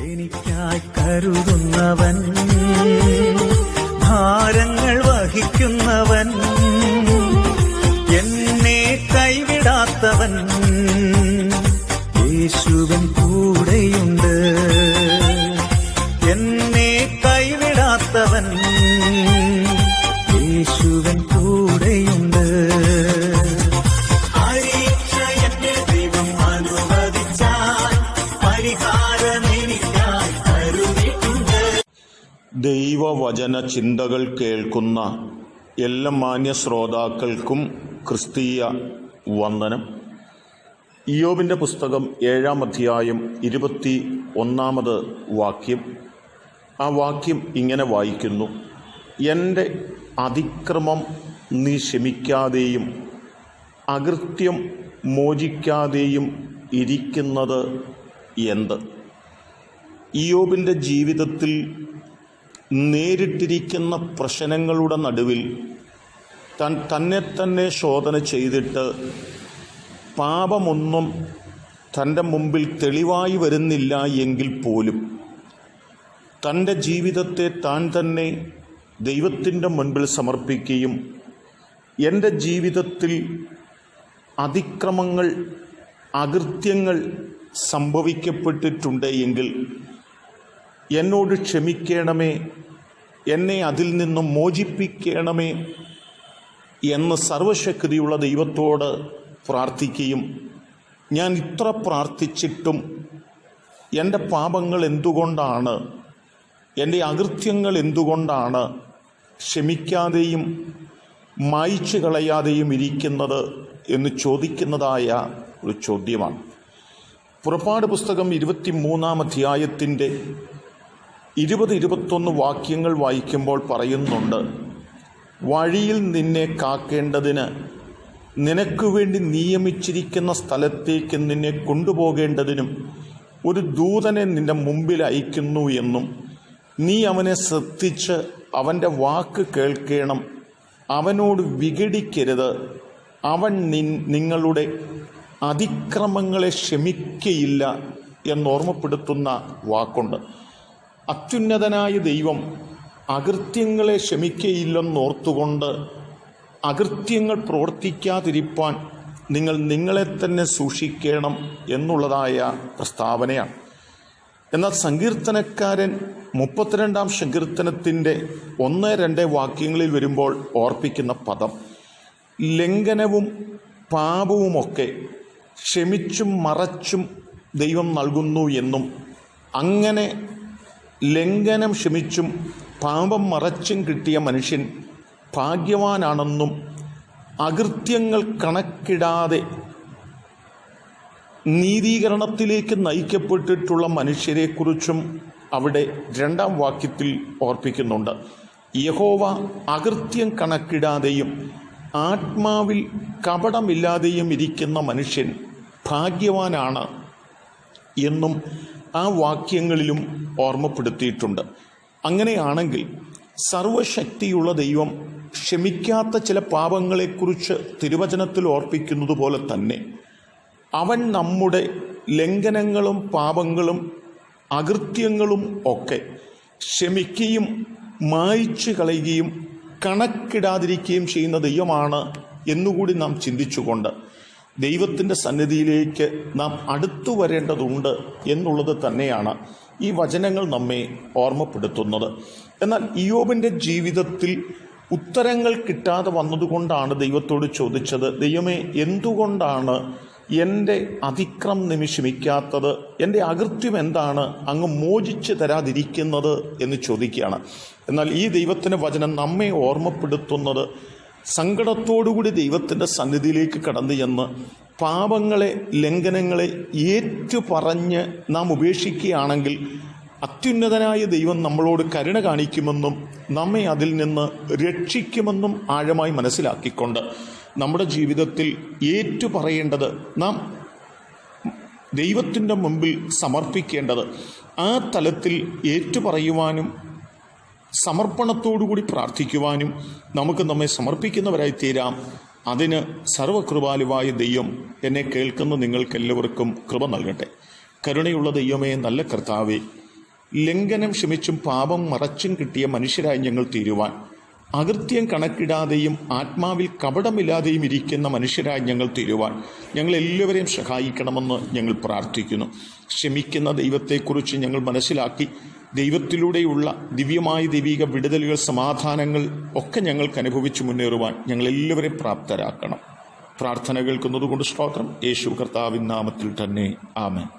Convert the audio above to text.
എനിക്കായി കരുതുന്നവൻ, ഭാരങ്ങൾ വഹിക്കുന്നവൻ, എന്നെ കൈവിടാത്തവൻ, യേശുവൻ കൂടെയുണ്ട്. എന്നെ കൈവിടാത്തവൻ, യേശുവൻ കൂടെയുണ്ട്. പരീക്ഷ എന്റെ ദൈവം അനുവദിച്ചാൽ പരിഹാരം എനിക്കായി കരുതിയിട്ടുണ്ട്. ദൈവവചന ചിന്തകൾ കേൾക്കുന്ന എല്ലാ മാന്യ ശ്രോതാക്കൾക്കും ക്രിസ്തീയ വന്ദനം. ഇയ്യോബിൻ്റെ പുസ്തകം 7-ാം അധ്യായം 21-ാമത് വാക്യം. ആ വാക്യം ഇങ്ങനെ വായിക്കുന്നു: എൻ്റെ അതിക്രമം നീ ക്ഷമിക്കാതെയും അകൃത്യം മോചിക്കാതെയും ഇരിക്കുന്നത് എന്ത്? ഇയ്യോബിൻ്റെ ജീവിതത്തിൽ നേരിട്ടിരിക്കുന്ന പ്രശ്നങ്ങളുടെ നടുവിൽ താൻ തന്നെ ശോധന ചെയ്തിട്ട് പാപമൊന്നും തൻ്റെ മുമ്പിൽ തെളിവായി വരുന്നില്ല എങ്കിൽ പോലും തൻ്റെ ജീവിതത്തെ താൻ തന്നെ ദൈവത്തിൻ്റെ മുൻപിൽ സമർപ്പിക്കുകയും എൻ്റെ ജീവിതത്തിൽ അതിക്രമങ്ങൾ അകൃത്യങ്ങൾ സംഭവിക്കപ്പെട്ടിട്ടുണ്ട് എങ്കിൽ എന്നോട് ക്ഷമിക്കണമേ, എന്നെ അതിൽ നിന്നും മോചിപ്പിക്കണമേ എന്ന് സർവശക്തിയുള്ള ദൈവത്തോട് പ്രാർത്ഥിക്കുകയും, ഞാൻ ഇത്ര പ്രാർത്ഥിച്ചിട്ടും എൻ്റെ പാപങ്ങൾ എന്തുകൊണ്ടാണ്, എൻ്റെ അകൃത്യങ്ങൾ എന്തുകൊണ്ടാണ് ക്ഷമിക്കാതെയും മായ്ച്ചു കളയാതെയും ഇരിക്കുന്നത് എന്ന് ചോദിക്കുന്നതായ ഒരു ചോദ്യമാണ്. പുറപ്പാട് പുസ്തകം 23-ാം അധ്യായത്തിൻ്റെ 20-21 വാക്യങ്ങൾ വായിക്കുമ്പോൾ പറയുന്നുണ്ട്: വഴിയിൽ നിന്നെ കാക്കേണ്ടതിന് നിനക്ക് വേണ്ടി നിയമിച്ചിരിക്കുന്ന സ്ഥലത്തേക്ക് നിന്നെ കൊണ്ടുപോകേണ്ടതിനും ഒരു ദൂതനെ നിന്റെ മുമ്പിൽ അയക്കുന്നു എന്നും നീ അവനെ ശ്രദ്ധിച്ച് അവൻ്റെ വാക്ക് കേൾക്കണം, അവനോട് വിഘടിക്കരുത്, അവൻ നിങ്ങളുടെ അതിക്രമങ്ങളെ ക്ഷമിക്കയില്ല എന്നോർമ്മപ്പെടുത്തുന്ന വാക്കുണ്ട്. അത്യുന്നതനായ ദൈവം അകൃത്യങ്ങളെ ക്ഷമിക്കയില്ലെന്നോർത്തുകൊണ്ട് അകൃത്യങ്ങൾ പ്രവർത്തിക്കാതിരിപ്പാൻ നിങ്ങൾ നിങ്ങളെ തന്നെ സൂക്ഷിക്കണം എന്നുള്ളതായ പ്രസ്താവനയാണ്. എന്നാൽ സങ്കീർത്തനക്കാരൻ 32-ാം സങ്കീർത്തനത്തിൻ്റെ 1-2 വാക്യങ്ങളിൽ വരുമ്പോൾ ഓർപ്പിക്കുന്ന പദം ലംഘനവും പാപവുമൊക്കെ ക്ഷമിച്ചും മറച്ചും ദൈവം നൽകുന്നു എന്നും, അങ്ങനെ ലംഘനം ക്ഷമിച്ചും പാപം മറച്ചും കിട്ടിയ മനുഷ്യൻ ഭാഗ്യവാനാണെന്നും, അകൃത്യങ്ങൾ കണക്കിടാതെ നീതീകരണത്തിലേക്ക് നയിക്കപ്പെട്ടിട്ടുള്ള മനുഷ്യരെക്കുറിച്ചും അവിടെ 2-ാം വാക്യത്തിൽ ഓർപ്പിക്കുന്നുണ്ട്. യഹോവ അകൃത്യം കണക്കിടാതെയും ആത്മാവിൽ കപടമില്ലാതെയും ഇരിക്കുന്ന മനുഷ്യൻ ഭാഗ്യവാനാണ് എന്നും ആ വാക്യങ്ങളിലും ഓർമ്മപ്പെടുത്തിയിട്ടുണ്ട്. അങ്ങനെയാണെങ്കിൽ സർവശക്തിയുള്ള ദൈവം ക്ഷമിക്കാത്ത ചില പാപങ്ങളെക്കുറിച്ച് തിരുവചനത്തിൽ ഓർപ്പിക്കുന്നത് പോലെ തന്നെ അവൻ നമ്മുടെ ലംഘനങ്ങളും പാപങ്ങളും അകൃത്യങ്ങളും ഒക്കെ ക്ഷമിക്കുകയും മായ്ച്ചു കളയുകയും കണക്കിടാതിരിക്കുകയും ചെയ്യുന്ന ദൈവമാണ് എന്നുകൂടി നാം ചിന്തിച്ചുകൊണ്ട് ദൈവത്തിൻ്റെ സന്നിധിയിലേക്ക് നാം അടുത്തു വരേണ്ടതുണ്ട് എന്നുള്ളത് തന്നെയാണ് ഈ വചനങ്ങൾ നമ്മെ ഓർമ്മപ്പെടുത്തുന്നത്. എന്നാൽ ഇയ്യോബിൻ്റെ ജീവിതത്തിൽ ഉത്തരങ്ങൾ കിട്ടാതെ വന്നതുകൊണ്ടാണ് ദൈവത്തോട് ചോദിച്ചത്: ദൈവമേ, എന്തുകൊണ്ടാണ് എൻ്റെ അതിക്രമം നീ ക്ഷമിക്കാത്തത്? എൻ്റെ അകൃത്യം എന്താണ് അങ്ങ് മോചിച്ച് തരാതിരിക്കുന്നത് എന്ന് ചോദിക്കുകയാണ്. എന്നാൽ ഈ ദൈവത്തിൻ്റെ വചനം നമ്മെ ഓർമ്മപ്പെടുത്തുന്നത് സങ്കടത്തോടുകൂടി ദൈവത്തിൻ്റെ സന്നിധിയിലേക്ക് കടന്നു ചെന്ന് പാപങ്ങളെ ലംഘനങ്ങളെ ഏറ്റുപറഞ്ഞ് നാം ഉപേക്ഷിക്കുകയാണെങ്കിൽ അത്യുന്നതനായ ദൈവം നമ്മളോട് കരുണ കാണിക്കുമെന്നും നമ്മെ അതിൽ നിന്ന് രക്ഷിക്കുമെന്നും ആഴമായി മനസ്സിലാക്കിക്കൊണ്ട് നമ്മുടെ ജീവിതത്തിൽ ഏറ്റുപറയേണ്ടത്, നാം ദൈവത്തിൻ്റെ മുമ്പിൽ സമർപ്പിക്കേണ്ടത്, ആ തലത്തിൽ ഏറ്റുപറയുവാനും സമർപ്പണത്തോടുകൂടി പ്രാർത്ഥിക്കുവാനും നമുക്ക് നമ്മെ സമർപ്പിക്കുന്നവരായി തീരാം. അതിന് സർവകൃപാലുവായ ദൈവം എന്നെ കേൾക്കുന്ന നിങ്ങൾക്കെല്ലാവർക്കും കൃപ നൽകട്ടെ. കരുണയുള്ള ദൈവമേ, നല്ല കർത്താവേ, ലംഘനം ക്ഷമിച്ചും പാപം മറച്ചും കിട്ടിയ മനുഷ്യരായി ഞങ്ങൾ തീരുവാൻ, അകൃത്യം കണക്കിടാതെയും ആത്മാവിൽ കപടമില്ലാതെയും ഇരിക്കുന്ന മനുഷ്യരായി ഞങ്ങൾ തീരുവാൻ ഞങ്ങളെല്ലാവരെയും സഹായിക്കണമെന്ന് ഞങ്ങൾ പ്രാർത്ഥിക്കുന്നു. ക്ഷമിക്കുന്ന ദൈവത്തെക്കുറിച്ച് ഞങ്ങൾ മനസ്സിലാക്കി ദൈവത്തിലൂടെയുള്ള ദിവ്യമായ ദൈവിക വിടുതലുകൾ, സമാധാനങ്ങൾ ഒക്കെ ഞങ്ങൾക്ക് അനുഭവിച്ച് മുന്നേറുവാൻ ഞങ്ങളെല്ലാവരെയും പ്രാപ്തരാക്കണം. പ്രാർത്ഥന കേൾക്കുന്നതുകൊണ്ട് സ്തോത്രം. യേശു കർത്താവിൻ നാമത്തിൽ തന്നെ ആമേൻ.